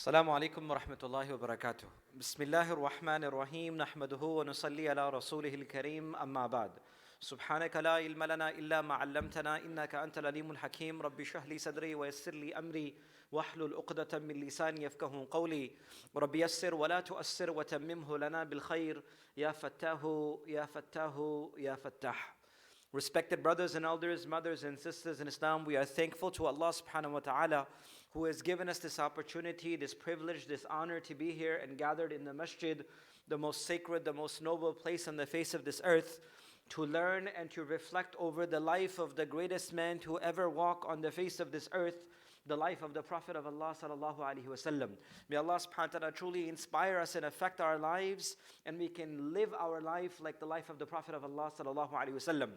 السلام عليكم ورحمة الله وبركاته. بسم الله الرحمن الرحيم نحمده ونصلي على رسوله الكريم أما بعد. سبحانك لا علم لنا إلا ما علمتنا إنك أنت العليم الحكيم. رب اشرح لي صدري ويسر لي أمري واحلل عقدة من لساني يفقهوا قولي. رب يسر ولا تؤسر وتممه لنا بالخير يا فتاه يا فتاه يا فتاح. Respected brothers and elders, mothers and sisters in Islam, we are thankful to Allah subhanahu wa ta'ala who has given us this opportunity, this privilege, this honor to be here and gathered in the masjid, the most sacred, the most noble place on the face of this earth, to learn and to reflect over the life of the greatest man to ever walk on the face of this earth, the life of the Prophet of Allah sallallahu alaihi wasallam. May Allah subhanahu wa ta'ala truly inspire us and affect our lives, and we can live our life like the life of the Prophet of Allah sallallahu alaihi wasallam.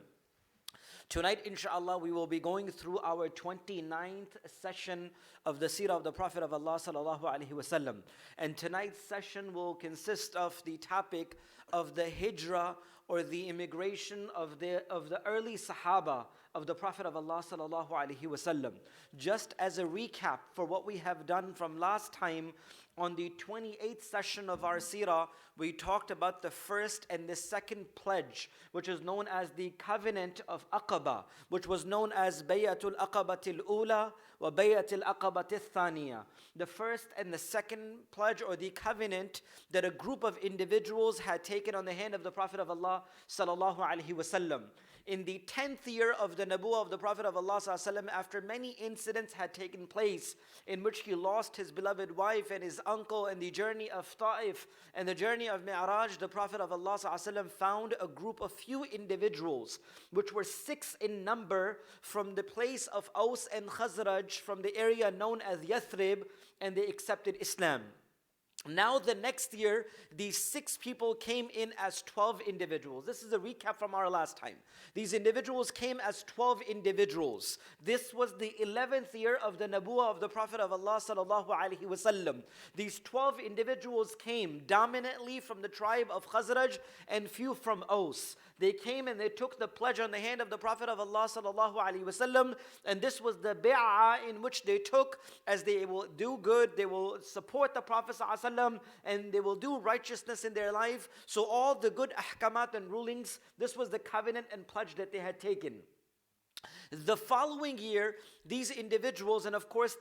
Tonight, inshallah, we will be going through our 29th session of the Seerah of the Prophet of Allah sallallahu alaihi wasallam. And tonight's session will consist of the topic of the Hijrah, or the immigration of the early Sahaba of the Prophet of Allah sallallahu alaihi wasallam. Just as a recap for what we have done from last time, on the 28th session of our Seerah, we talked about the first and the second pledge, which is known as the Covenant of Aqaba, which was known as Bayatul Aqabatil Ula wa Bayatul Aqabatil Thaniya. The first and the second pledge, or the covenant that a group of individuals had taken on the hand of the Prophet of Allah sallallahu alaihi wasallam. In the 10th year of the Nabuwah of the Prophet of Allah ﷺ, after many incidents had taken place in which he lost his beloved wife and his uncle, and the journey of Ta'if and the journey of Mi'raj, the Prophet of Allah ﷺ found a group of few individuals, which were 6 in number, from the place of SAWS and Khazraj, from the area known as Yathrib, and they accepted Islam. Now the next year, these 6 people came in as 12 individuals. This is a recap from our last time. These individuals came as 12 individuals. This was the 11th year of the Nabuwah of the Prophet of Allah sallallahu alaihi wasallam. These 12 individuals came dominantly from the tribe of Khazraj and few from Aus. They came and they took the pledge on the hand of the Prophet of Allah sallallahu alaihi wasallam, and this was the bi'ah in which they took, as they will do good, they will support the Prophet sallallahu alaihi wasallam, and they will do righteousness in their life. So all the good ahkamat and rulings, this was the covenant and pledge that they had taken. The following year, these individuals, and of course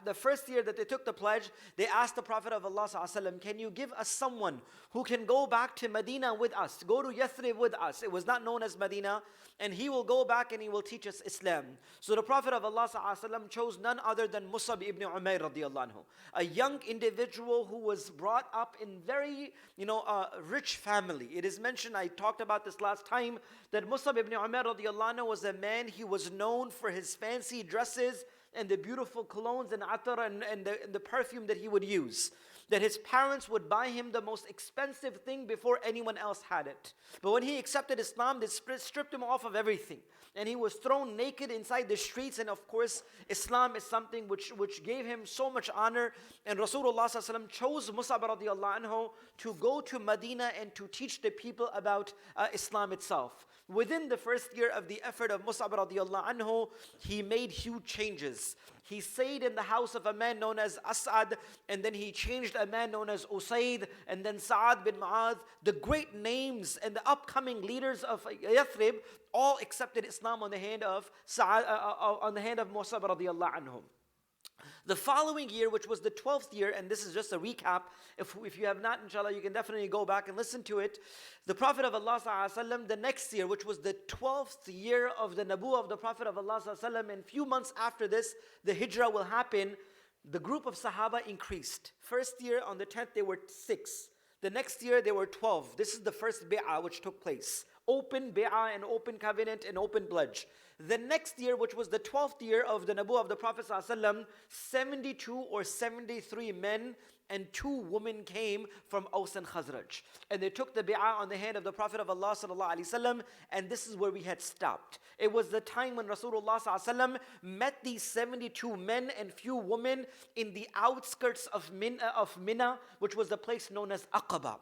the first year that they took the pledge, they asked the Prophet of Allah ﷺ, can you give us someone who can go back to Medina with us, go to Yathrib with us? It was not known as Medina, and he will go back and he will teach us Islam. So the Prophet of Allah ﷺ chose none other than Musab ibn Umair radiallahu anhu, a young individual who was brought up in very rich family. It is mentioned, I talked about this last time, that Musab ibn Umair radiallahu anhu was a man, he was known for his fancy dresses and the beautiful colognes and atar and the perfume that he would use. That his parents would buy him the most expensive thing before anyone else had it. But when he accepted Islam, they stripped him off of everything. And he was thrown naked inside the streets. And of course, Islam is something which gave him so much honor. And Rasulullah ﷺ chose Musab radiallahu anhu to go to Medina and to teach the people about Islam itself. Within the first year of the effort of Musab radiallahu anhu, he made huge changes. He stayed in the house of a man known as As'ad, and then he changed a man known as Usayd, and then Sa'ad bin Mu'adh. The great names and the upcoming leaders of Yathrib all accepted Islam on the hand of Musab radiallahu anhu. The following year, which was the 12th year, and this is just a recap, if you have not, inshallah, you can definitely go back and listen to it. The Prophet of Allah ﷺ, the next year, which was the 12th year of the Nabuwah of the Prophet of Allah ﷺ, and few months after this, the Hijrah will happen, the group of Sahaba increased. First year, on the 10th, they were 6. The next year, they were 12. This is the first bi'ah which took place. Open bi'ah and open covenant and open pledge. The next year, which was the 12th year of the Nabuwah of the Prophet ﷺ, 72 or 73 men and 2 women came from Aus and Khazraj. And they took the bi'ah on the hand of the Prophet of Allah ﷺ, and this is where we had stopped. It was the time when Rasulullah ﷺ met these 72 men and few women in the outskirts of Mina, which was the place known as Aqaba.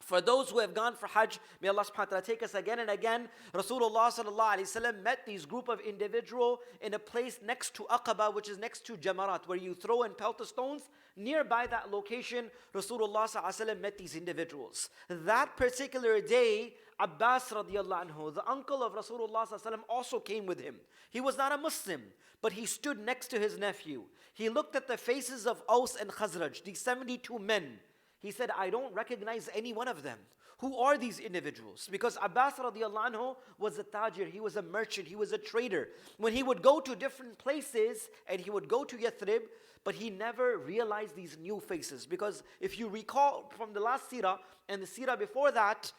For those who have gone for Hajj, may Allah subhanahu wa ta'ala take us again and again. Rasulullah sallallahu alayhi wasallam met these group of individuals in a place next to Aqaba, which is next to Jamarat, where you throw and pelt the stones. Nearby that location, Rasulullah sallallahu alayhi wasallam met these individuals. That particular day, Abbas radiallahu anhu, the uncle of Rasulullah sallallahu alayhi wasallam, also came with him. He was not a Muslim, but he stood next to his nephew. He looked at the faces of Aus and Khazraj, these 72 men. He said, I don't recognize any one of them. Who are these individuals? Because Abbas radiallahu anhu was a tajir, he was a merchant, he was a trader. When he would go to different places and he would go to Yathrib, but he never realized these new faces. Because if you recall from the last seerah and the seerah before that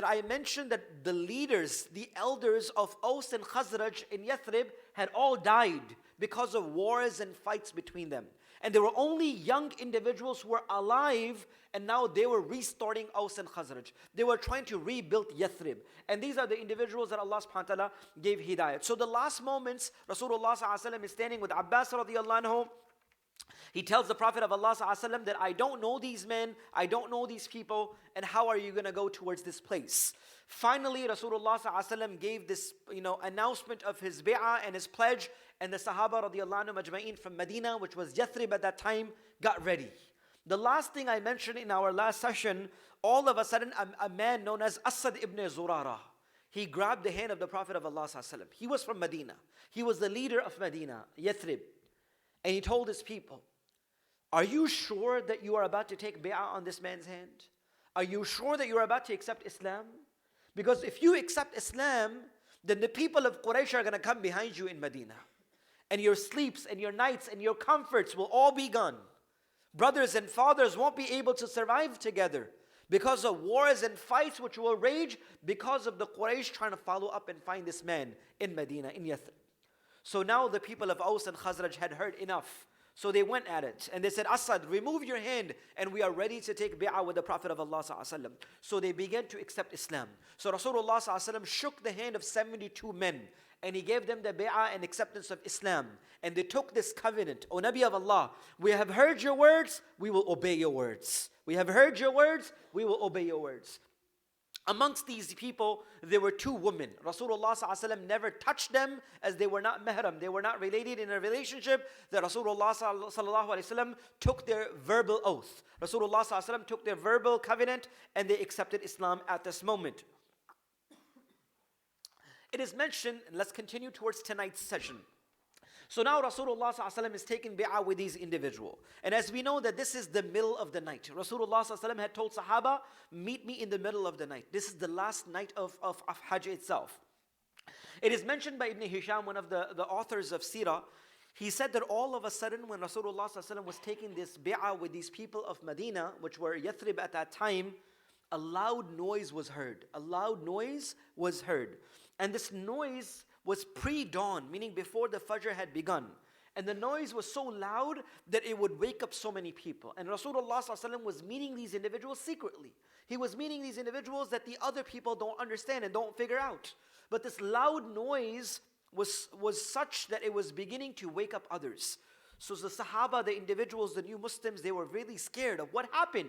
I mentioned that the leaders, the elders of Aus and Khazraj in Yathrib had all died because of wars and fights between them. And there were only young individuals who were alive, and now they were restarting Aus and Khazraj. They were trying to rebuild Yathrib. And these are the individuals that Allah subhanahu wa ta'ala gave hidayat. So the last moments, Rasulullah sallallahu alaihi wasallam is standing with Abbas radiallahu anhu. He tells the Prophet of Allah sallallahu alaihi wasallam that I don't know these men, I don't know these people, and how are you going to go towards this place? Finally, Rasulullah sallallahu alaihi wasallam gave this, announcement of his bi'ah and his pledge, and the Sahaba radiallahu anhu majma'in from Medina, which was Yathrib at that time, got ready. The last thing I mentioned in our last session, all of a sudden a man known as Asad ibn Zurara, he grabbed the hand of the Prophet of Allah sallallahu alaihi wasallam. He was from Medina. He was the leader of Medina, Yathrib. And he told his people, are you sure that you are about to take bi'ah on this man's hand? Are you sure that you are about to accept Islam? Because if you accept Islam, then the people of Quraysh are going to come behind you in Medina. And your sleeps and your nights and your comforts will all be gone. Brothers and fathers won't be able to survive together because of wars and fights which will rage because of the Quraysh trying to follow up and find this man in Medina, in Yathrib. So now the people of Aus and Khazraj had heard enough. So they went at it and they said, Asad, remove your hand and we are ready to take bi'ah with the Prophet of Allah sallallahu alaihi wasallam. So they began to accept Islam. So Rasulullah sallallahu alaihi wasallam shook the hand of 72 men and he gave them the bi'ah and acceptance of Islam. And they took this covenant, O Nabi of Allah, we have heard your words, we will obey your words. We have heard your words, we will obey your words. Amongst these people, there were two women. Rasulullah ﷺ never touched them as they were not mahram. They were not related in a relationship. That Rasulullah ﷺ took their verbal oath. Rasulullah ﷺ took their verbal covenant and they accepted Islam at this moment. It is mentioned, and let's continue towards tonight's session. So now Rasulullah ﷺ is taking bi'ah with these individuals. And as we know that this is the middle of the night. Rasulullah ﷺ had told Sahaba, meet me in the middle of the night. This is the last night of Hajj itself. It is mentioned by Ibn Hisham, one of the authors of Seerah. He said that all of a sudden when Rasulullah ﷺ was taking this bi'ah with these people of Medina, which were Yathrib at that time, a loud noise was heard. A loud noise was heard. And this noise was pre-dawn, meaning before the Fajr had begun. And the noise was so loud that it would wake up so many people. And Rasulullah ﷺ was meeting these individuals secretly. He was meeting these individuals that the other people don't understand and don't figure out. But this loud noise was such that it was beginning to wake up others. So the Sahaba, the individuals, the new Muslims, they were really scared of what happened.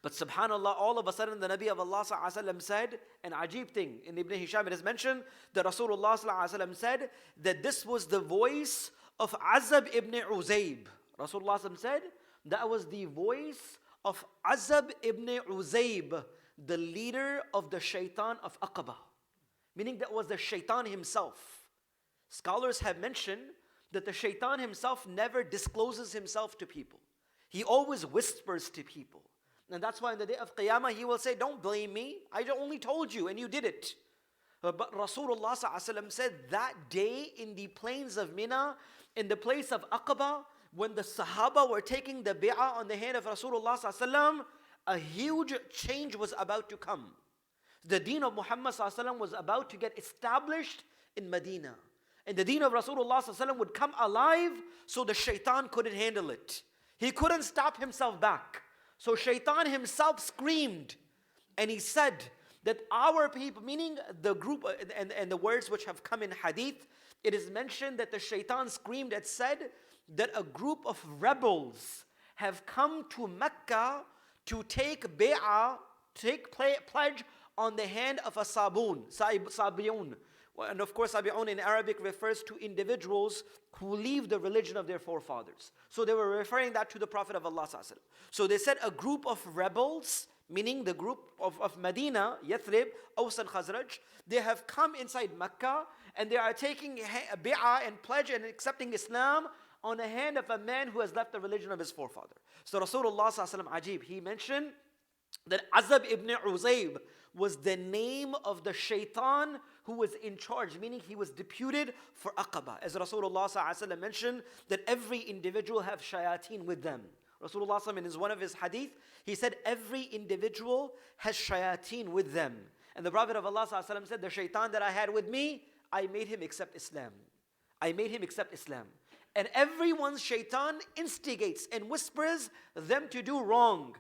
But subhanAllah, all of a sudden the Nabi of Allah ﷺ said an ajib thing. In Ibn Hisham it is mentioned that Rasulullah ﷺ said that this was the voice of Azab ibn Uzayb. Rasulullah ﷺ said that was the voice of Azab ibn Uzayb, the leader of the shaitan of Aqaba. Meaning that was the shaitan himself. Scholars have mentioned that the shaitan himself never discloses himself to people. He always whispers to people. And that's why in the day of Qiyamah, he will say, don't blame me. I only told you and you did it. But Rasulullah ﷺ said that day in the plains of Mina, in the place of Aqaba, when the Sahaba were taking the bi'ah on the hand of Rasulullah ﷺ, a huge change was about to come. The deen of Muhammad ﷺ was about to get established in Medina. And the deen of Rasulullah ﷺ would come alive, so the shaitan couldn't handle it. He couldn't stop himself back. So shaitan himself screamed and he said that our people, meaning the group and the words which have come in hadith, it is mentioned that the shaitan screamed and said that a group of rebels have come to Mecca to take bi'ah take pledge on the hand of a sabiyun. And of course, sabiyun in Arabic refers to individuals who leave the religion of their forefathers. So they were referring that to the Prophet of Allah. So they said a group of rebels, meaning the group of Medina, Yathrib, Aws and Khazraj, they have come inside Mecca and they are taking bi'ah and pledge and accepting Islam on the hand of a man who has left the religion of his forefather. So Rasulullah ajib, he mentioned that Azab ibn Uzayb was the name of the shaitan who was in charge, meaning he was deputed for Aqaba. As Rasulullah mentioned, that every individual have shayateen with them. Rasulullah in one of his hadith, he said every individual has shayateen with them. And the Prophet of Allah said, the shaitan that I had with me, I made him accept Islam. I made him accept Islam. And everyone's shaitan instigates and whispers them to do wrong.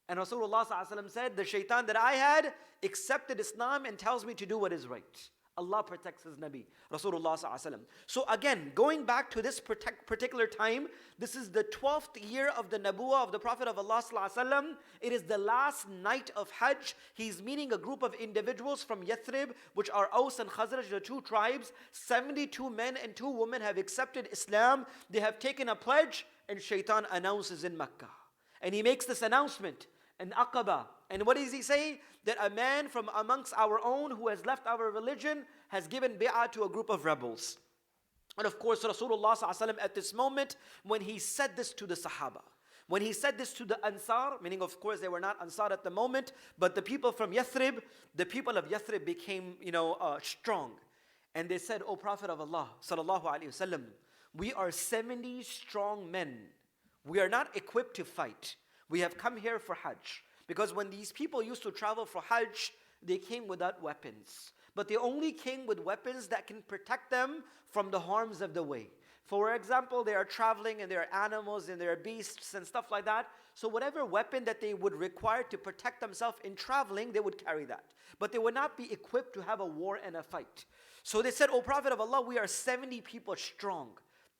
And Rasulullah said, the shaitan that I had accepted Islam and tells me to do what is right. Allah protects His Nabi, Rasulullah. So again, going back to this particular time, this is the 12th year of the Nabuwah of the Prophet of Allah. It is the last night of Hajj. He's meeting a group of individuals from Yathrib, which are Aws and Khazraj, the two tribes. 72 men and 2 women have accepted Islam. They have taken a pledge, and Shaitan announces in Mecca. And he makes this announcement in Aqaba. And what does he say? That a man from amongst our own who has left our religion has given bi'ah to a group of rebels. And of course, Rasulullah at this moment, when he said this to the Sahaba, when he said this to the Ansar, meaning of course they were not Ansar at the moment, but the people from Yathrib, the people of Yathrib became, strong. And they said, O Prophet of Allah, sallallahu alaihi wasallam, we are 70 strong men. We are not equipped to fight. We have come here for Hajj. Because when these people used to travel for Hajj, they came without weapons. But they only came with weapons that can protect them from the harms of the way. For example, they are traveling and there are animals and there are beasts and stuff like that. So whatever weapon that they would require to protect themselves in traveling, they would carry that. But they would not be equipped to have a war and a fight. So they said, O Prophet of Allah, we are 70 people strong.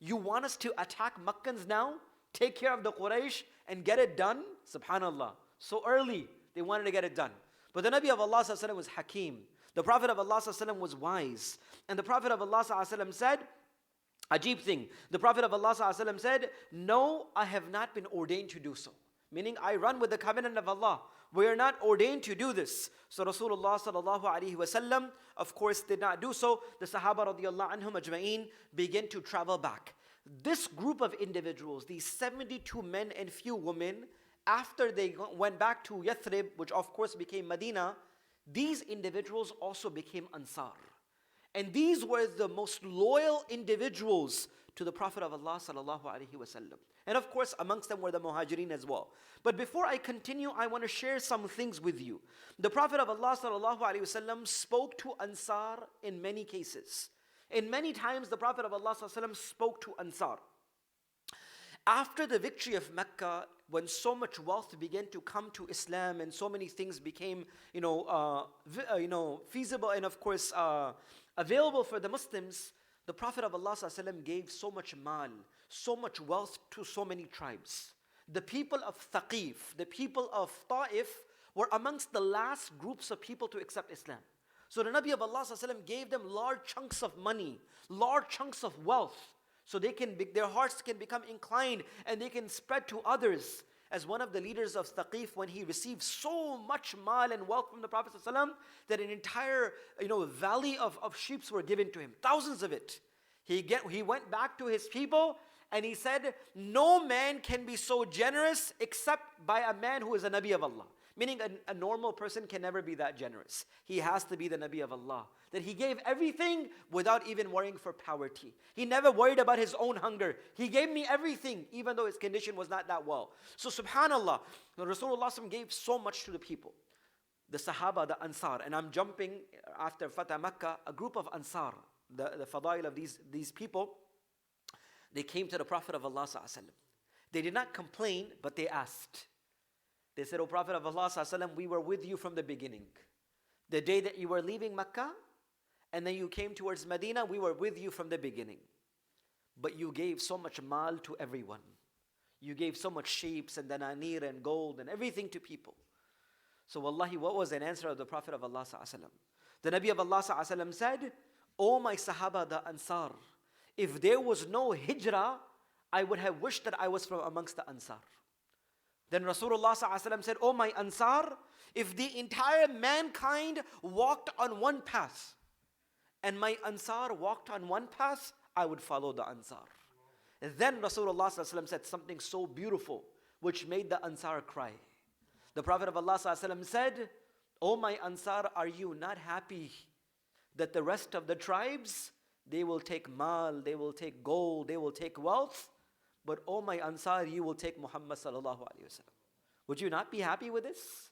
You want us to attack Meccans now? Take care of the Quraysh and get it done? Subhanallah. So early, they wanted to get it done. But the Nabi of Allah was Hakim. The Prophet of Allah was wise. And the Prophet of Allah said, ajib thing, the Prophet of Allah said, no, I have not been ordained to do so. Meaning, I run with the covenant of Allah. We are not ordained to do this. So Rasulullah sallallahu alaihi wasallam, of course, did not do so. The Sahaba radiallahu anhum ajma'in began to travel back. This group of individuals, these 72 men and few women, after they went back to Yathrib, which of course became Medina, these individuals also became Ansar. And these were the most loyal individuals to the Prophet of Allah sallallahu alaihi wasallam. And of course, amongst them were the Muhajirin as well. But before I continue, I want to share some things with you. The Prophet of Allah sallallahu alaihi wasallam spoke to Ansar in many cases. In many times, the Prophet of Allah sallallahu alaihi wasallam spoke to Ansar. After the victory of Mecca, when so much wealth began to come to Islam and so many things became, feasible and of course available for the Muslims, the Prophet of Allah ﷺ gave so much mal, so much wealth to so many tribes. The people of Thaqif, the people of Ta'if were amongst the last groups of people to accept Islam. So the Nabi of Allah ﷺ gave them large chunks of money, large chunks of wealth, so their hearts can become inclined and they can spread to others. As one of the leaders of Thaqif, when he received so much mal and wealth from the Prophet ﷺ, that an entire valley of sheep were given to him, thousands of it. He went back to his people and he said, no man can be so generous except by a man who is a Nabi of Allah. Meaning a normal person can never be that generous. He has to be the Nabi of Allah. That he gave everything without even worrying for poverty. He never worried about his own hunger. He gave me everything, even though his condition was not that well. So subhanallah, Rasulullah gave so much to the people. The Sahaba, the Ansar, and I'm jumping after Fatah Makkah, a group of Ansar, the fadail of these people, they came to the Prophet of Allah ﷺ. They did not complain, but they asked. They said, O Prophet of Allah ﷺ, we were with you from the beginning. The day that you were leaving Mecca, and then you came towards Medina, we were with you from the beginning. But you gave so much mal to everyone. You gave so much sheep and dananir and gold and everything to people. So wallahi, what was an answer of the Prophet of Allah sallallahu alaihi wasallam? The Nabi of Allah sallallahu alaihi wasallam said, "O my Sahaba, the Ansar, if there was no Hijrah, I would have wished that I was from amongst the Ansar." Then Rasulullah sallallahu alaihi wasallam said, "O my Ansar, if the entire mankind walked on one path, and my Ansar walked on one path, I would follow the Ansar." Then Rasulullah sallallahu alaihi wasallam said something so beautiful, which made the Ansar cry. The Prophet of Allah sallallahu alaihi wasallam said, "O my Ansar, are you not happy that the rest of the tribes, they will take mal, they will take gold, they will take wealth, but O my Ansar, you will take Muhammad sallallahu alaihi wasallam. Would you not be happy with this?"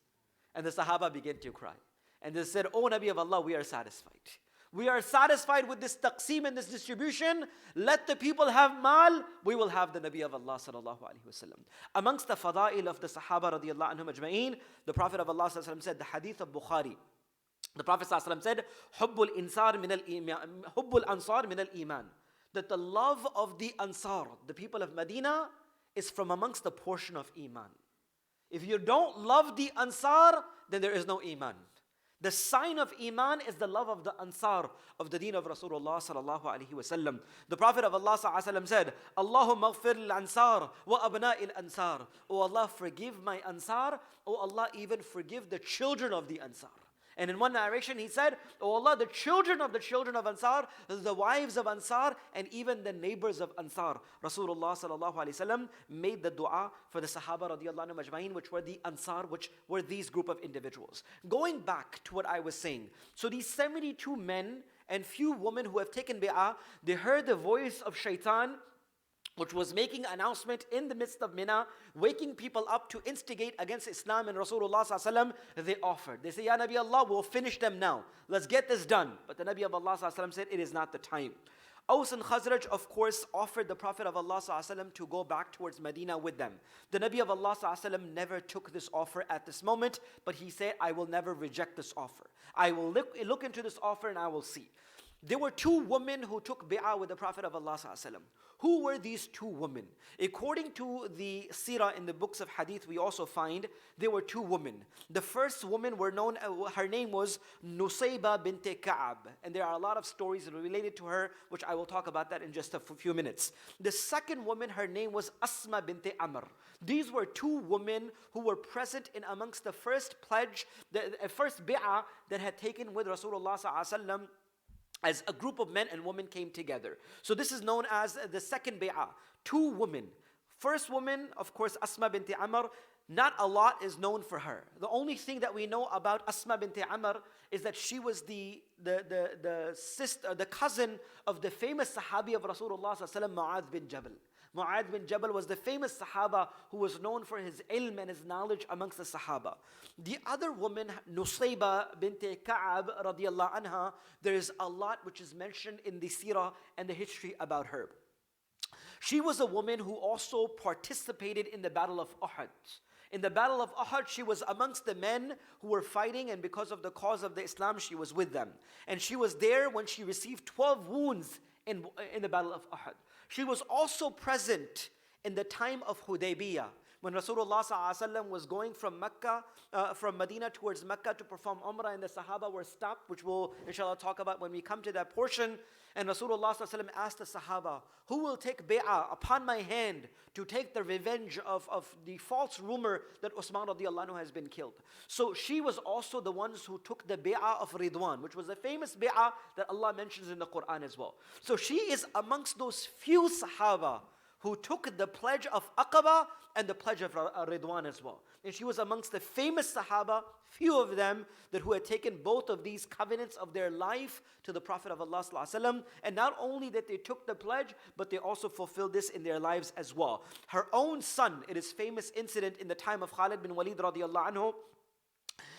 And the Sahaba began to cry. And they said, "O Nabi of Allah, we are satisfied. We are satisfied with this taqseem and this distribution. Let the people have mal, we will have the Nabi of Allah sallallahu alaihi wasallam." Amongst the fada'il of the Sahaba radiyallahu anhum ajma'een, the Prophet of Allah sallallahu alaihi wasallam said, the hadith of Bukhari, the Prophet sallallahu alaihi wasallam said, Hubbul Ansar min al-Iman. That the love of the Ansar, the people of Medina, is from amongst the portion of Iman. If you don't love the Ansar, then there is no Iman. The sign of Iman is the love of the Ansar of the deen of Rasulullah sallallahu alaihi wasallam. The Prophet of Allah sallallahu alaihi wasallam said, "Allahumma ighfir al-Ansar wa abna'i al-Ansar." O Allah, forgive my Ansar. O Allah, even forgive the children of the Ansar. And in one narration he said, "O Allah, the children of Ansar, the wives of Ansar, and even the neighbors of Ansar." Rasulullah sallallahu alaihi wasallam made the dua for the Sahaba radiyallahu anhum ajma'in, which were the Ansar, which were these group of individuals. Going back to what I was saying, so these 72 men and few women who have taken bi'ah, they heard the voice of shaitan, which was making announcement in the midst of Mina, waking people up to instigate against Islam and Rasulullah sallallahu alaihi wasallam. They offered. They say, "Ya Nabi Allah, we'll finish them now. Let's get this done." But the Nabi of Allah sallallahu alaihi wasallam said, "It is not the time." Aus and Khazraj, of course, offered the Prophet of Allah sallallahu alaihi wasallam to go back towards Medina with them. The Nabi of Allah sallallahu alaihi wasallam never took this offer at this moment, but he said, "I will never reject this offer. I will look into this offer and I will see." There were two women who took bi'ah with the Prophet of Allah sallallahu alaihi wasallam. Who were these two women? According to the Seerah in the books of Hadith, we also find there were two women. The first woman were known, her name was Nusayba bint Ka'ab, and there are a lot of stories related to her, which I will talk about that in just a few minutes. The second woman, her name was Asma bint Amr. These were two women who were present in amongst the first pledge, the first bi'ah that had taken with Rasulullah sallallahu alaihi wasallam, as a group of men and women came together. So this is known as the second bi'ah. Two women. First woman, of course, Asma bint Amr. Not a lot is known for her. The only thing that we know about Asma bint Amr is that she was the sister, the cousin of the famous Sahabi of Rasulullah sallallahu alaihi wasallam, Mu'adh bin Jabal. Mu'adh bin Jabal was the famous Sahaba who was known for his ilm and his knowledge amongst the Sahaba. The other woman, Nusayba bint Ka'ab radiyallahu anha, there is a lot which is mentioned in the Seerah and the history about her. She was a woman who also participated in the battle of Uhud. In the battle of Uhud, she was amongst the men who were fighting, and because of the cause of the Islam, she was with them. And she was there when she received 12 wounds in the battle of Uhud. She was also present in the time of Hudaybiyah, when Rasulullah ﷺ was going from Medina towards Mecca to perform Umrah, and the Sahaba were stopped, which we'll inshallah talk about when we come to that portion. And Rasulullah ﷺ asked the Sahaba, "Who will take bay'ah upon my hand to take the revenge of the false rumor that Uthman radiallahu anhu has been killed?" So she was also the ones who took the bay'ah of Ridwan, which was the famous bay'ah that Allah mentions in the Quran as well. So she is amongst those few Sahaba who took the pledge of Aqaba and the pledge of Ridwan as well. And she was amongst the famous Sahaba, few of them, that who had taken both of these covenants of their life to the Prophet of Allah sallallahu alaihi wasallam. And not only that they took the pledge, but they also fulfilled this in their lives as well. Her own son, it is famous incident in the time of Khalid bin Walid radiallahu anhu,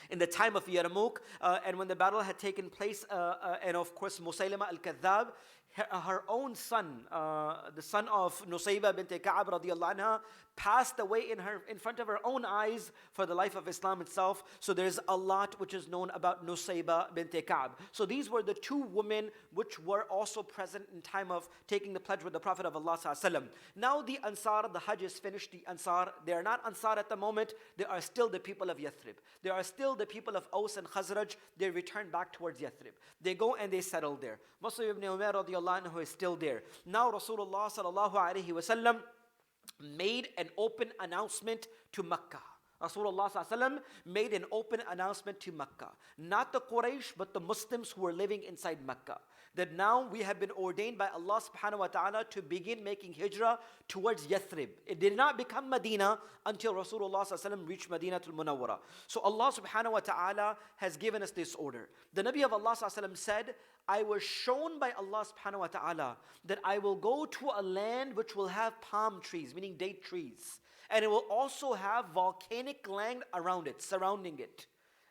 in the time of Yarmouk, and when the battle had taken place, and of course Musaylama al-Kadhab, her own son, the son of Nusayba bint Ka'ab radiallahu anha, passed away in front of her own eyes for the life of Islam itself. So there's a lot which is known about Nusayba bint Ka'ab. So these were the two women which were also present in time of taking the pledge with the Prophet of Allah sallallahu alaihi wasallam. Now the Ansar, the Hajj is finished. The Ansar, they are not Ansar at the moment. They are still the people of Yathrib. They are still the people of Aus and Khazraj. They return back towards Yathrib. They go and they settle there. Mus'ab ibn Umair radiallahu anhu is still there. Now Rasulullah sallallahu alaihi wasallam made an open announcement to Makkah. Rasulullah sallallahu alaihi wasallam made an open announcement to Makkah. Not the Quraysh, but the Muslims who were living inside Makkah. That now we have been ordained by Allah subhanahu wa ta'ala to begin making hijrah towards Yathrib. It did not become Medina until Rasulullah sallallahu alaihi wasallam reached Madinatul Munawwara. So Allah subhanahu wa ta'ala has given us this order. The Nabi of Allah sallallahu alaihi wasallam said, I was shown by Allah subhanahu wa ta'ala that I will go to a land which will have palm trees, meaning date trees. And it will also have volcanic land around it, surrounding it.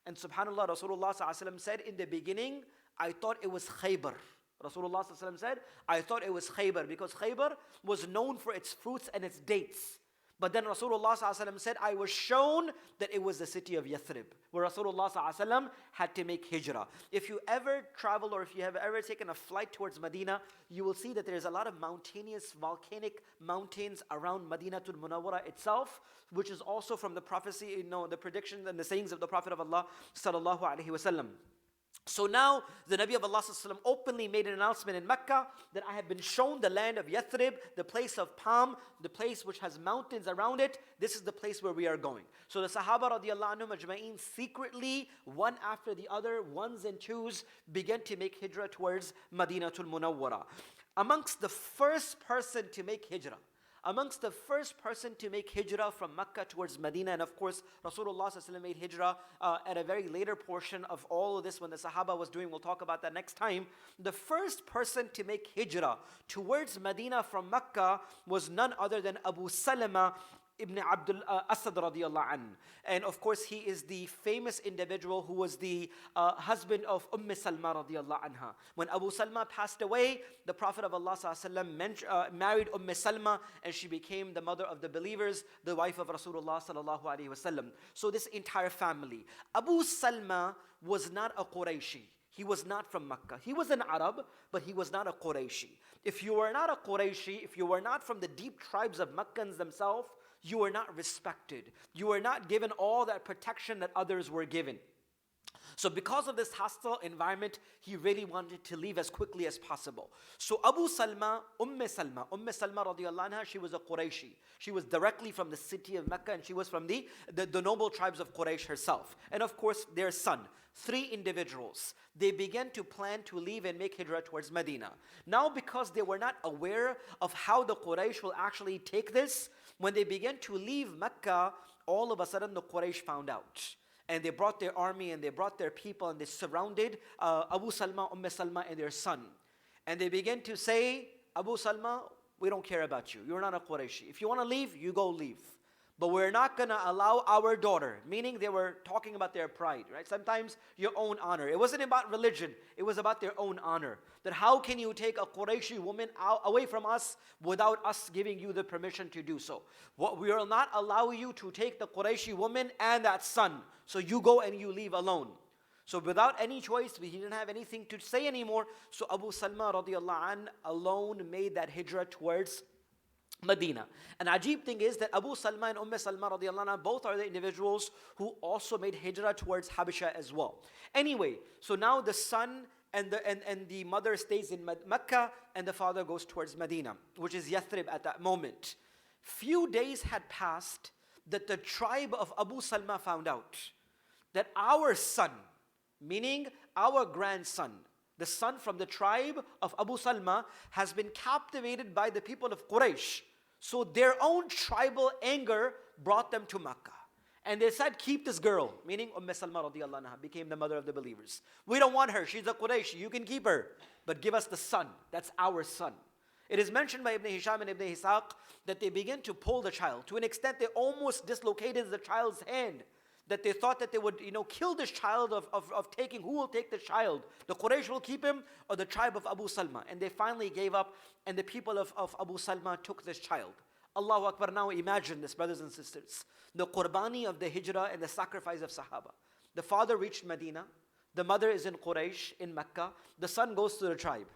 And subhanAllah, Rasulullah sallallahu alaihi wasallam said, in the beginning, I thought it was Khaybar. Rasulullah sallallahu alaihi wasallam said, I thought it was Khaybar because Khaybar was known for its fruits and its dates. But then Rasulullah sallallahu alaihi wasallam said, I was shown that it was the city of Yathrib, where Rasulullah sallallahu alaihi wasallam had to make hijrah. If you ever travel or if you have ever taken a flight towards Medina, you will see that there is a lot of mountainous, volcanic mountains around Madinatul Munawwara itself, which is also from the prophecy, the predictions and the sayings of the Prophet of Allah sallallahu alaihi wasallam. So now the Nabi of Allah sallallahu alaihi wasallam openly made an announcement in Mecca that I have been shown the land of Yathrib, the place of palm, the place which has mountains around it. This is the place where we are going. So the Sahaba radiallahu anhum ajma'in secretly, one after the other, ones and twos, began to make hijrah towards Madinatul Munawwara. Amongst the first person to make hijrah, from Mecca towards Medina, and of course Rasulullah ﷺ made hijrah at a very later portion of all of this when the Sahaba was doing, we'll talk about that next time. The first person to make hijrah towards Medina from Mecca was none other than Abu Salama ibn Abdul Asad radiallahu an. And of course he is the famous individual who was the husband of Salma radiallahu anha. When Abu Salma passed away, the Prophet of Allah sallallahu married Salma, and she became the mother of the believers, the wife of Rasulullah sallallahu alaihi wasallam. So this entire family. Abu Salma was not a Qurayshi. He was not from Makkah. He was an Arab, but he was not a Qurayshi. If you were not a Qurayshi, if you were not from the deep tribes of Makkans themselves, you were not respected. You were not given all that protection that others were given. So because of this hostile environment, he really wanted to leave as quickly as possible. So Abu Salma, Salma radiallahu anha, she was a Qurayshi. She was directly from the city of Mecca, and she was from the noble tribes of Quraysh herself. And of course, their son. 3 individuals. They began to plan to leave and make hijrah towards Medina. Now because they were not aware of how the Quraysh will actually take this, when they began to leave Mecca, all of a sudden the Quraysh found out. And they brought their army and they brought their people and they surrounded Abu Salma, Salma and their son. And they began to say, Abu Salma, we don't care about you. You're not a Qurayshi. If you want to leave, you go leave. But we're not going to allow our daughter, meaning they were talking about their pride, right? Sometimes your own honor. It wasn't about religion. It was about their own honor. That how can you take a Qurayshi woman away from us without us giving you the permission to do so? We will not allow you to take the Qurayshi woman and that son. So you go and you leave alone. So without any choice, he didn't have anything to say anymore. So Abu Salma radiallahu an alone made that hijrah towards Medina. An ajib thing is that Abu Salma and Salma radiallahu anha both are the individuals who also made hijrah towards Habasha as well. Anyway, so now the son and the mother stays in Mecca, and the father goes towards Medina, which is Yathrib at that moment. Few days had passed that the tribe of Abu Salma found out that our son, meaning our grandson, the son from the tribe of Abu Salma, has been captivated by the people of Quraysh. So their own tribal anger brought them to Makkah. And they said, keep this girl, meaning Salma radiallahu anha became the mother of the believers. We don't want her, she's a Qurayshi, you can keep her, but give us the son, that's our son. It is mentioned by Ibn Hisham and Ibn Ishaq that they began to pull the child. To an extent, they almost dislocated the child's hand. that they thought that they would, kill this child of taking, who will take the child? The Quraysh will keep him, or the tribe of Abu Salma? And they finally gave up, and the people of Abu Salma took this child. Allahu Akbar. Now imagine this, brothers and sisters. The qurbani of the hijrah and the sacrifice of Sahaba. The father reached Medina. The mother is in Quraysh, in Mecca. The son goes to the tribe,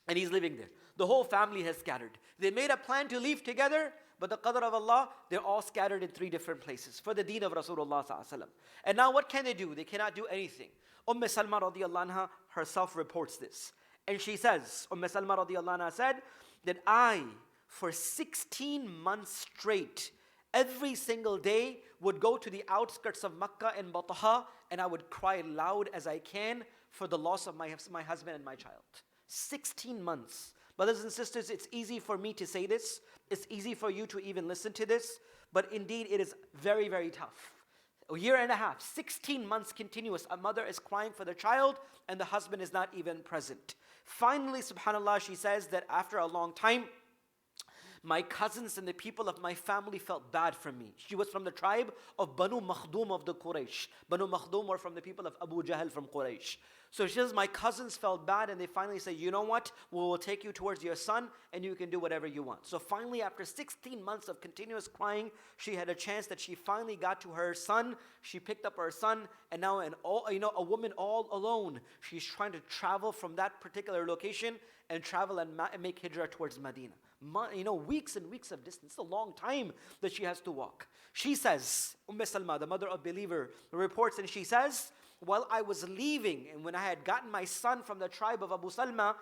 and he's living there. The whole family has scattered. They made a plan to leave together, but the qadr of Allah, they're all scattered in 3 different places for the deen of Rasulullah sallallahu alaihi wasallam. And now what can they do? They cannot do anything. Salma radiallahu anha herself reports this. And she says, Salma radiallahu anha said, that I, for 16 months straight, every single day would go to the outskirts of Makkah and Bataha, and I would cry loud as I can for the loss of my husband and my child. 16 months. Brothers and sisters, it's easy for me to say this. It's easy for you to even listen to this. But indeed, it is very, very tough. A year and a half, 16 months continuous. A mother is crying for the child, and the husband is not even present. Finally, subhanAllah, she says that after a long time, my cousins and the people of my family felt bad for me. She was from the tribe of Banu Makhdoom of the Quraysh. Banu Makhdoom were from the people of Abu Jahl from Quraysh. So she says, my cousins felt bad, and they finally say, you know what? We will take you towards your son, and you can do whatever you want. So finally, after 16 months of continuous crying, she had a chance that she finally got to her son. She picked up her son, and now a woman all alone, she's trying to travel from that particular location and travel and make hijrah towards Medina. Weeks and weeks of distance. It's a long time that she has to walk. She says, Salma, the mother of believer, reports, and she says, while I was leaving, and when I had gotten my son from the tribe of Abu Salma,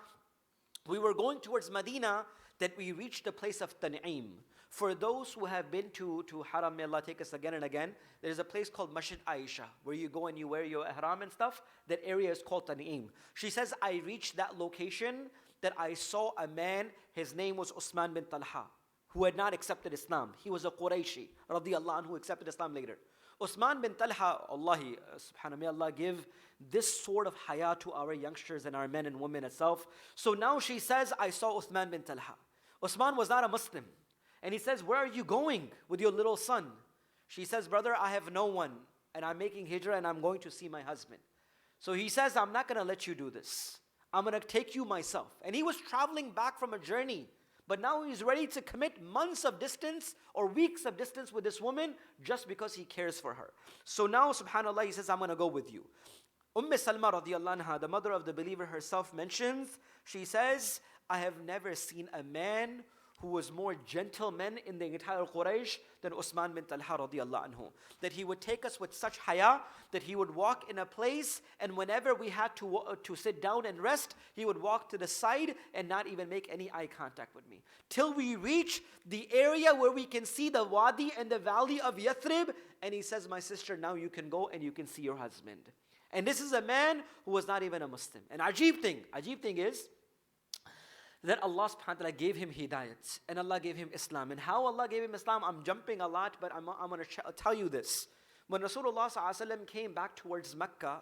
we were going towards Medina, that we reached the place of Tan'im. For those who have been to Haram, may Allah take us again and again, there's a place called Masjid Aisha, where you go and you wear your ihram and stuff. That area is called Tan'im. She says, I reached that location, that I saw a man, his name was Uthman bin Talha, who had not accepted Islam. He was a Qurayshi, radiallahu anhu, who accepted Islam later. Uthman bin Talha, Allahi, subhanahu, may Allah give this sort of haya to our youngsters and our men and women itself. So now she says, I saw Uthman bin Talha. Uthman was not a Muslim. And he says, where are you going with your little son? She says, brother, I have no one, and I'm making hijrah, and I'm going to see my husband. So he says, I'm not going to let you do this. I'm going to take you myself. And he was traveling back from a journey, but now he's ready to commit months of distance or weeks of distance with this woman just because he cares for her. So now, subhanAllah, he says, I'm going to go with you. Salma radiallahu anha, the mother of the believer herself, mentions, she says, I have never seen a man who was more gentleman in the entire Quraysh than Uthman bin Talha radiallahu anhu. That he would take us with such haya, that he would walk in a place, and whenever we had to sit down and rest, he would walk to the side and not even make any eye contact with me. Till we reach the area where we can see the wadi and the valley of Yathrib, and he says, my sister, now you can go and you can see your husband. And this is a man who was not even a Muslim. And ajib thing is, that Allah subhanahu wa ta'ala gave him hidayat, and Allah gave him Islam. And how Allah gave him Islam, I'm jumping a lot, but I'm going to tell you this. When Rasulullah sallallahu alaihi wasallam came back towards Mecca,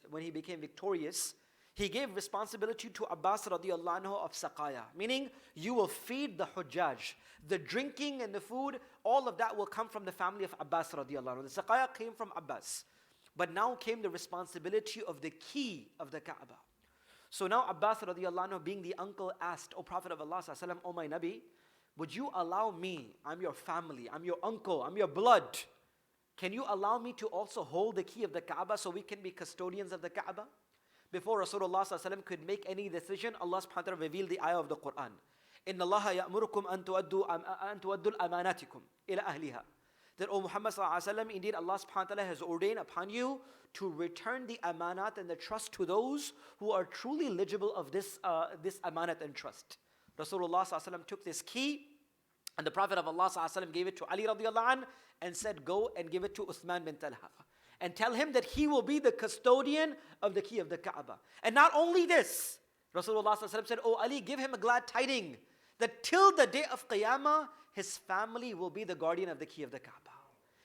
when he became victorious, he gave responsibility to Abbas radiallahu anhu of saqaya, meaning you will feed the hujjaj. The drinking and the food, all of that will come from the family of Abbas radiallahu anhu. The saqaya came from Abbas. But now came the responsibility of the key of the Kaaba. So now Abbas radiallahu anhu, being the uncle, asked, O Prophet of Allah sallallahu alaihi wasallam, O my Nabi, would you allow me, I'm your family, I'm your uncle, I'm your blood, can you allow me to also hold the key of the Kaaba so we can be custodians of the Kaaba? Before Rasulullah sallallahu alaihi wasallam could make any decision, Allah subhanahu wa ta'ala revealed the ayah of the Quran. إِنَّ اللَّهَ يَأْمُرُكُمْ أَن تُؤَدُّوا الْأَمَانَاتِكُمْ إِلَى أَهْلِهَا. That, O Muhammad sallallahu alaihi wasallam, indeed Allah subhanahu wa ta'ala has ordained upon you to return the amanat and the trust to those who are truly eligible of this amanat and trust. Rasulullah sallallahu alaihi wasallam took this key, and the Prophet of Allah sallallahu alaihi wasallam gave it to Ali radiallahu anh, and said, go and give it to Uthman bin Talha, and tell him that he will be the custodian of the key of the Kaaba. And not only this, Rasulullah sallallahu alaihi wasallam said, O Ali, give him a glad tiding that till the day of Qiyamah, his family will be the guardian of the key of the Kaaba.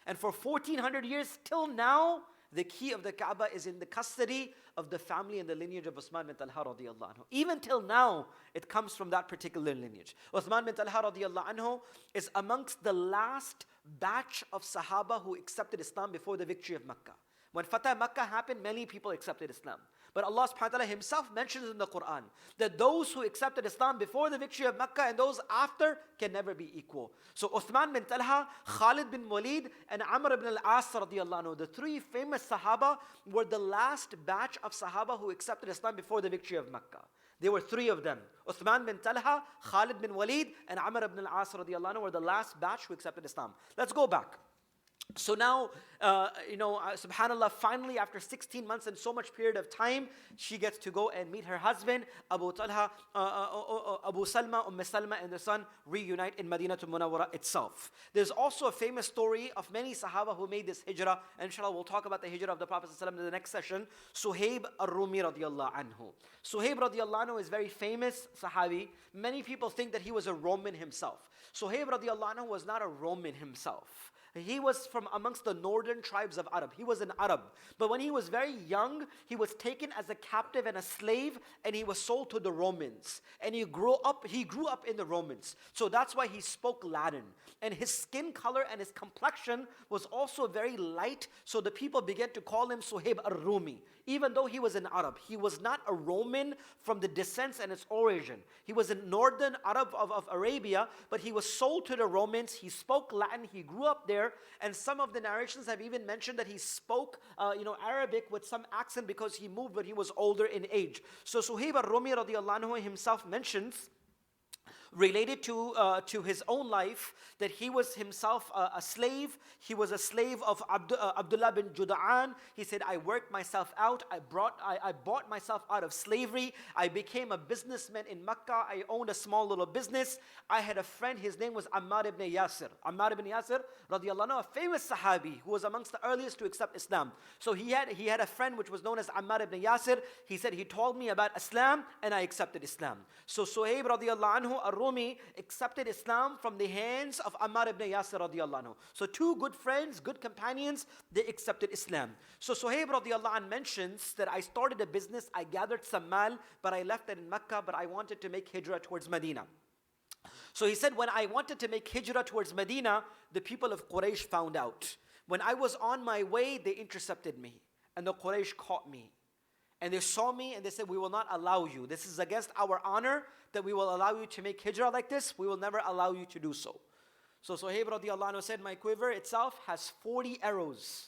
And for 1400 years till now, the key of the Kaaba is in the custody of the family and the lineage of Uthman bin Talha radiallahu anhu. Even till now, it comes from that particular lineage. Uthman bin Talha radiallahu anhu is amongst the last batch of Sahaba who accepted Islam before the victory of Makkah. When Fatah Makkah happened, many people accepted Islam. But Allah subhanahu wa ta'ala himself mentions in the Quran that those who accepted Islam before the victory of Makkah and those after can never be equal. So Uthman bin Talha, Khalid bin Walid, and Amr ibn al-As radiallahu anhu, the three famous Sahaba were the last batch of Sahaba who accepted Islam before the victory of Makkah. There were three of them. Uthman bin Talha, Khalid bin Walid, and Amr ibn al-As radiallahu anhu were the last batch who accepted Islam. Let's go back. So now, subhanAllah, finally after 16 months and so much period of time, she gets to go and meet her husband, Abu Talha, Abu Salma, Salma, and the son reunite in Madinatul Munawwara itself. There's also a famous story of many Sahaba who made this Hijrah, and inshallah we'll talk about the Hijrah of the Prophet ﷺ in the next session. Suhaib ar-Rumi radiallahu anhu. Suhaib radiallahu anhu is very famous Sahabi. Many people think that he was a Roman himself. Suhaib radiallahu anhu was not a Roman himself. He was from amongst the northern tribes of Arab. He was an Arab. But when he was very young, he was taken as a captive and a slave, and he was sold to the Romans. And he grew up in the Romans. So that's why he spoke Latin. And his skin color and his complexion was also very light. So the people began to call him Suhaib ar-Rumi. Even though he was an Arab, he was not a Roman from the descent and its origin. He was a northern Arab of Arabia, but he was sold to the Romans. He spoke Latin. He grew up there. And some of the narrations have even mentioned that he spoke Arabic with some accent because he moved when he was older in age. So Suhaib ar-Rumi radiallahu anhu himself mentions, related to his own life, that he was himself a slave. He was a slave of Abdullah bin Juda'an. He said, I worked myself out. I bought myself out of slavery. I became a businessman in Makkah. I owned a small little business. I had a friend. His name was Ammar ibn Yasir. Ammar ibn Yasir, radiallahu anhu, a famous Sahabi who was amongst the earliest to accept Islam. So he had a friend which was known as Ammar ibn Yasir. He said, he told me about Islam and I accepted Islam. So Suhaib radiallahu anhu, Rumi accepted Islam from the hands of Ammar ibn Yasir radiallahu anhu. So two good friends, good companions, they accepted Islam. So Suhaib radiallahu anhu mentions that I started a business, I gathered some mal, but I left it in Mecca, but I wanted to make Hijrah towards Medina. So he said, when I wanted to make Hijrah towards Medina, the people of Quraysh found out. When I was on my way, they intercepted me, and the Quraysh caught me. And they saw me and they said, we will not allow you. This is against our honor that we will allow you to make Hijrah like this. We will never allow you to do so. So Suhaib radiallahu anhu said, my quiver itself has 40 arrows.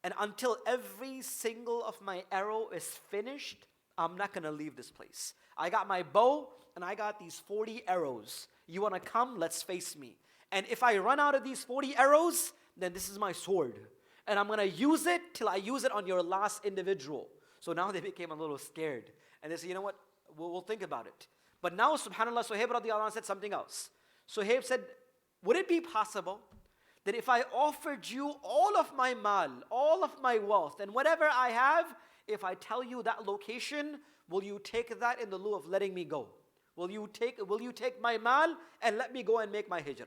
And until every single of my arrow is finished, I'm not going to leave this place. I got my bow and I got these 40 arrows. You want to come? Let's face me. And if I run out of these 40 arrows, then this is my sword. And I'm going to use it till I use it on your last individual. So now they became a little scared. And they said, you know what, we'll think about it. But now, subhanAllah, Suhaib radiallahu anh said something else. Suhaib said, would it be possible that if I offered you all of my mal, all of my wealth, and whatever I have, if I tell you that location, will you take that in the lieu of letting me go? Will you take my mal and let me go and make my hijrah?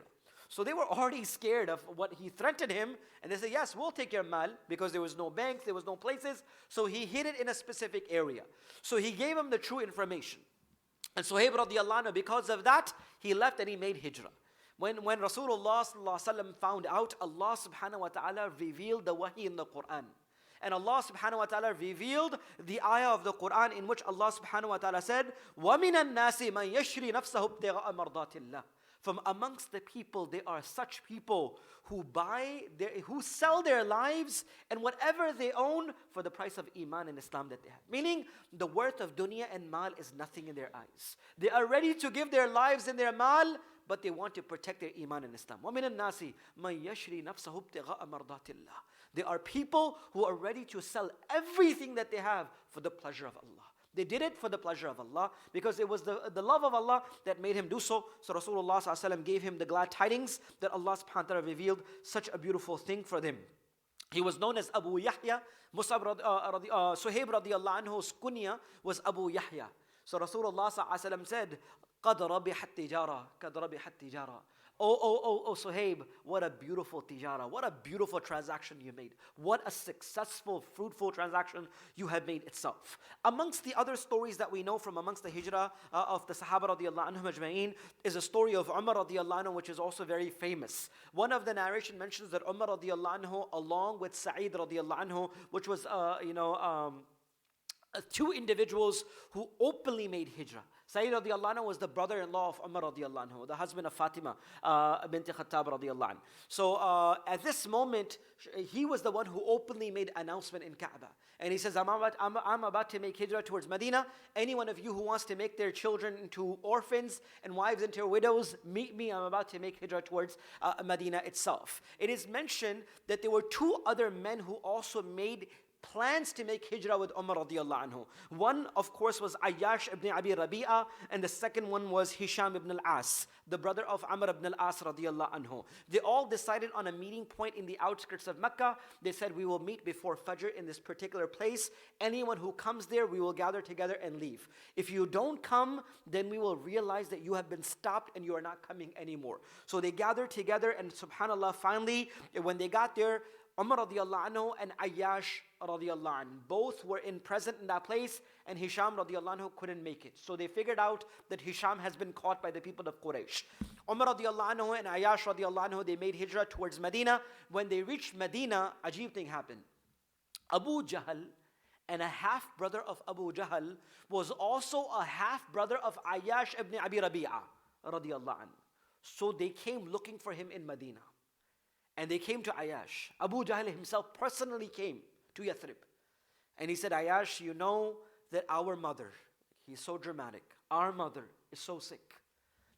So they were already scared of what he threatened him. And they said, yes, we'll take your mal, because there was no banks, there was no places. So he hid it in a specific area. So he gave him the true information. And Suhaib radiallahu anhu, because of that, he left and he made hijrah. When Rasulullah sallallahu alaihi wasallam found out, Allah subhanahu wa ta'ala revealed the wahi in the Quran. And Allah subhanahu wa ta'ala revealed the ayah of the Quran in which Allah subhanahu wa ta'ala said, وَمِنَ النَّاسِ مَنْ يَشْرِي نَفْسَهُ ابْتِغَاءَ مَرْضَاتِ اللَّهِ. From amongst the people, there are such people who sell their lives and whatever they own for the price of Iman and Islam that they have. Meaning, the worth of dunya and mal is nothing in their eyes. They are ready to give their lives and their mal, but they want to protect their Iman and Islam. وَمِنَ النَّاسِ مَنْ يَشْرِي نَفْسَهُ ابْتِغَاءَ مَرْضَاتِ اللَّهِ. There are people who are ready to sell everything that they have for the pleasure of Allah. They did it for the pleasure of Allah because it was the love of Allah that made him do so. So Rasulullah ﷺ gave him the glad tidings that Allah subhanahu wa ta'ala revealed such a beautiful thing for them. He was known as Abu Yahya. Suhaib radiallahu anhu's kunya was Abu Yahya. So Rasulullah ﷺ said, قَدْ رَبِحَ التِّجَارَةِ قَدْ رَبِحَ التِّجَارَةِ. Oh, Suhaib, what a beautiful tijara, what a beautiful transaction you made. What a successful, fruitful transaction you have made itself. Amongst the other stories that we know from amongst the hijrah of the Sahaba radiallahu anhum ajma'in is a story of Umar radiallahu anhu, which is also very famous. One of the narration mentions that Umar radiallahu anhu, along with Sa'id radiallahu anhu, which was, two individuals who openly made hijrah. Sayyid radiallahu anhu was the brother-in-law of Umar radiallahu anhu, the husband of Fatima bint Khattab radiallahu anhu. So at this moment, he was the one who openly made announcement in Kaaba. And he says, I'm about to make hijrah towards Medina. Any one of you who wants to make their children into orphans and wives into widows, meet me. I'm about to make hijrah towards Medina itself. It is mentioned that there were two other men who also made plans to make hijrah with Umar radiallahu anhu. One, of course, was Ayyash ibn Abi Rabi'a, and the second one was Hisham ibn al-As, the brother of Amr ibn al-As radiallahu anhu. They all decided on a meeting point in the outskirts of Mecca. They said, we will meet before Fajr in this particular place. Anyone who comes there, we will gather together and leave. If you don't come, then we will realize that you have been stopped and you are not coming anymore. So they gathered together, and subhanAllah, finally, when they got there, Umar radiallahu anhu and Ayyash radiallahu anhu, both were present in that place, and Hisham radiallahu anhu couldn't make it. So they figured out that Hisham has been caught by the people of Quraysh. Umar radiallahu anhu and Ayyash radiallahu anhu, they made hijrah towards Medina. When they reached Medina, a ajib thing happened. Abu Jahl and a half-brother of Abu Jahl was also a half-brother of Ayyash ibn Abi Rabi'a radiallahu anhu. So they came looking for him in Medina. And they came to Ayyash. Abu Jahl himself personally came to Yathrib. And he said, Ayyash, you know that our mother, he's so dramatic, our mother is so sick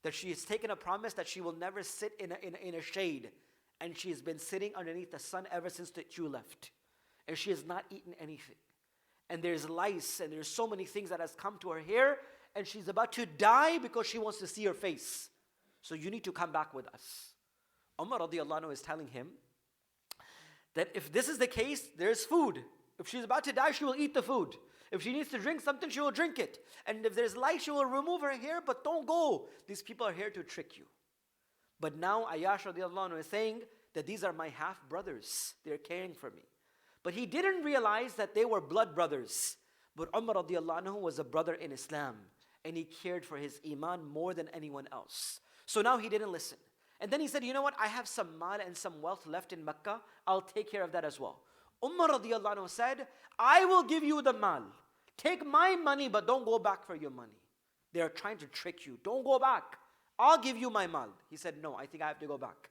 that she has taken a promise that she will never sit in a shade. And she has been sitting underneath the sun ever since that you left. And she has not eaten anything. And there's lice and there's so many things that has come to her hair. And she's about to die because she wants to see your face. So you need to come back with us. Umar radiallahu anhu is telling him that if this is the case, there's food. If she's about to die, she will eat the food. If she needs to drink something, she will drink it. And if there's light, she will remove her hair, but don't go. These people are here to trick you. But now Ayyash radiallahu anhu is saying that these are my half-brothers. They're caring for me. But he didn't realize that they were blood brothers. But Umar radiallahu anhu was a brother in Islam. And he cared for his iman more than anyone else. So now he didn't listen. And then he said, you know what, I have some mal and some wealth left in Mecca. I'll take care of that as well. Umar radiallahu anhu said, I will give you the mal. Take my money, but don't go back for your money. They are trying to trick you. Don't go back. I'll give you my mal. He said, no, I think I have to go back.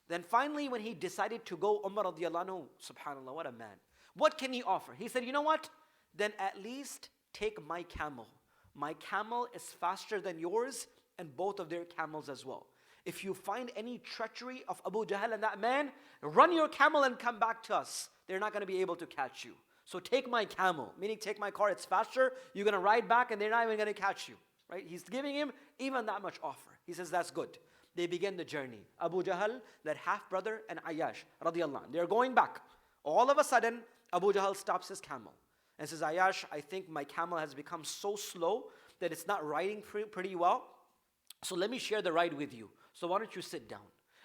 Then finally, when he decided to go, Umar radiallahu anhu, subhanAllah, what a man. What can he offer? He said, you know what? Then at least take my camel. My camel is faster than yours, and both of their camels as well. If you find any treachery of Abu Jahl and that man, run your camel and come back to us. They're not going to be able to catch you. So take my camel, meaning take my car, it's faster. You're going to ride back and they're not even going to catch you. Right? He's giving him even that much offer. He says, that's good. They begin the journey. Abu Jahl, that half-brother, and Ayyash, radiallahu anh. They're going back. All of a sudden, Abu Jahl stops his camel and says, Ayyash, I think my camel has become so slow that it's not riding pretty well. So let me share the ride with you. So why don't you sit down?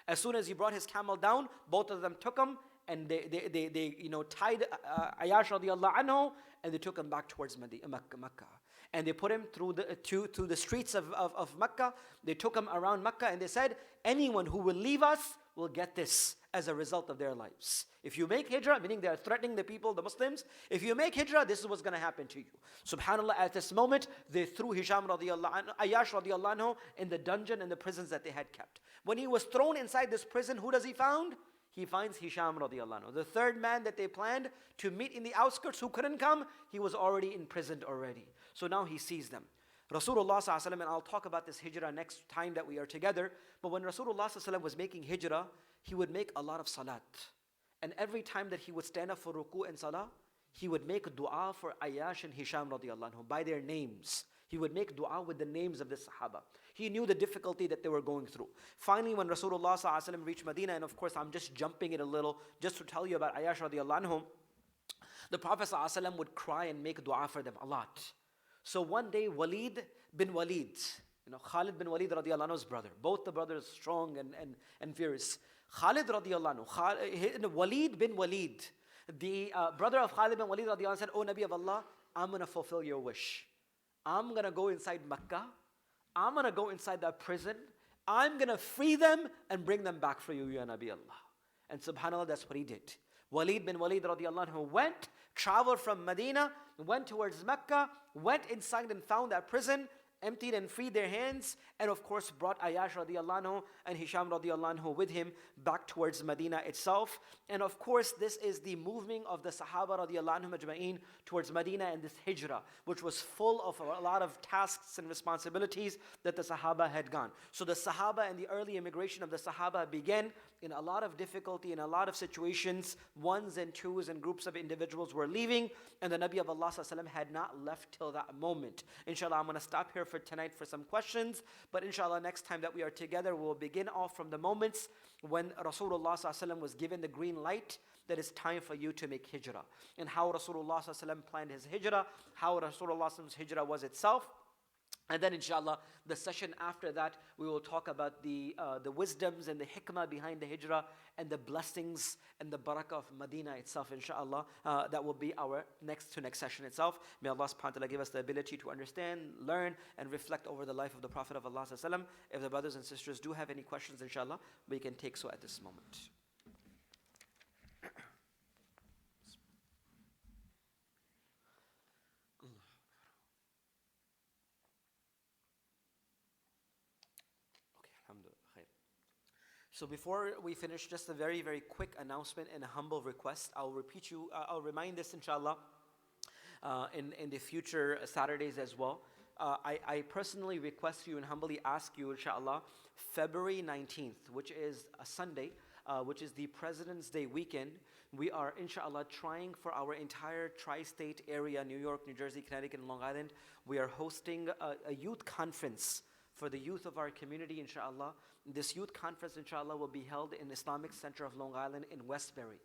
As soon as he brought his camel down, both of them took him and they tied Ayyash radiallahu anhu and they took him back towards Mecca. And they put him through the streets of Mecca. They took him around Mecca and they said, anyone who will leave us will get this as a result of their lives. If you make hijrah, meaning they are threatening the people, the Muslims, if you make hijrah, this is what's going to happen to you. SubhanAllah, at this moment, they threw Hisham radiallahu anhu, Ayyash radiallahu anhu in the dungeon and the prisons that they had kept. When he was thrown inside this prison, who does he find? He finds Hisham radiallahu anhu. The third man that they planned to meet in the outskirts who couldn't come, he was already imprisoned already. So now he sees them. Rasulullah sallallahu alaihi wasallam, and I'll talk about this hijrah next time that we are together, but when Rasulullah sallallahu alaihi wasallam was making hijrah, he would make a lot of salat. And every time that he would stand up for ruku and salah, he would make dua for Ayyash and Hisham radiallahu anhu by their names. He would make dua with the names of the Sahaba. He knew the difficulty that they were going through. Finally, when Rasulullah sallallahu alaihi wasallam reached Medina, and of course I'm just jumping it a little just to tell you about Ayyash radiallahu anhu, the Prophet sallallahu alaihi wasallam would cry and make dua for them a lot. So one day Walid bin Walid, Khalid bin Walid radiallahu anhu's brother. Both the brothers strong and fierce. Khalid radiallahu anhu, Walid bin Walid, the brother of Khalid bin Walid radiallahu anhu said, "O Nabi of Allah, I'm going to fulfill your wish. I'm going to go inside Mecca. I'm going to go inside that prison. I'm going to free them and bring them back for you, ya Nabi Allah." And subhanAllah, that's what he did. Walid bin Walid radiallahu anhu went, traveled from Medina, went towards Mecca, went inside and found that prison, emptied and freed their hands, and of course brought Ayash radiallahu anhu and Hisham radiallahu anhu with him back towards Medina itself. And of course this is the moving of the Sahaba radiallahu anhum ajma'een towards Medina and this Hijrah, which was full of a lot of tasks and responsibilities that the Sahaba had gone. So the Sahaba and the early immigration of the Sahaba began in a lot of difficulty, in a lot of situations. Ones and twos and groups of individuals were leaving, and the Nabi of Allah ﷺ had not left till that moment. Inshallah, I'm going to stop here for tonight for some questions, but inshallah next time that we are together, we'll begin off from the moments when Rasulullah ﷺ was given the green light that it's time for you to make hijrah, and how Rasulullah ﷺ planned his hijrah, how Rasulullah's hijrah was itself. And then inshallah, the session after that, we will talk about the wisdoms and the hikmah behind the hijrah and the blessings and the barakah of Medina itself, inshallah. That will be our next session itself. May Allah subhanahu wa ta'ala give us the ability to understand, learn, and reflect over the life of the Prophet of Allah sallallahu alaihi wasallam. If the brothers and sisters do have any questions, inshallah, we can take so at this moment. So before we finish, just a very, very quick announcement and a humble request. I'll remind this inshallah in the future Saturdays as well. I personally request you and humbly ask you inshallah, February 19th, which is a Sunday, which is the President's Day weekend, we are inshallah trying for our entire tri-state area, New York, New Jersey, Connecticut, and Long Island. We are hosting a youth conference for the youth of our community, inshallah. This youth conference, inshallah, will be held in Islamic Center of Long Island in Westbury.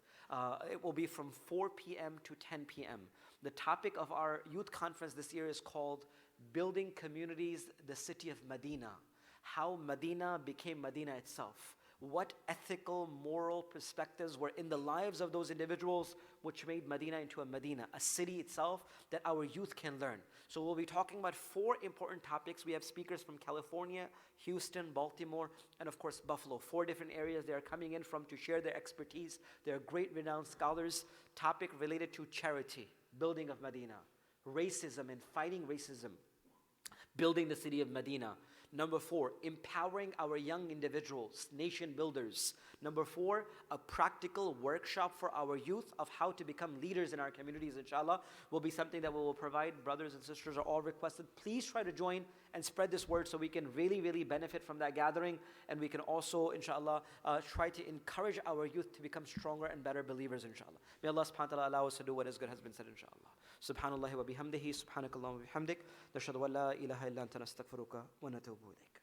It will be from 4 p.m. to 10 p.m. The topic of our youth conference this year is called Building Communities, the City of Medina. How Medina became Medina itself. What ethical, moral perspectives were in the lives of those individuals which made Medina into a Medina, a city itself that our youth can learn. So we'll be talking about 4 important topics. We have speakers from California, Houston, Baltimore, and of course Buffalo. 4 different areas they are coming in from to share their expertise. They're great renowned scholars. Topic related to charity, building of Medina, racism and fighting racism, building the city of Medina. Number 4, empowering our young individuals, nation builders. Number 4, a practical workshop for our youth of how to become leaders in our communities, inshallah, will be something that we will provide. Brothers and sisters are all requested. Please try to join and spread this word so we can really, really benefit from that gathering. And we can also, inshallah, try to encourage our youth to become stronger and better believers, inshallah. May Allah subhanahu wa ta'ala allow us to do what is good has been said, inshallah. Subhanallah wa bihamdihi, subhanakallahumma wa bihamdik, nashhadu an la ilaha illa anta nastaghfiruka wa natubu ilayk.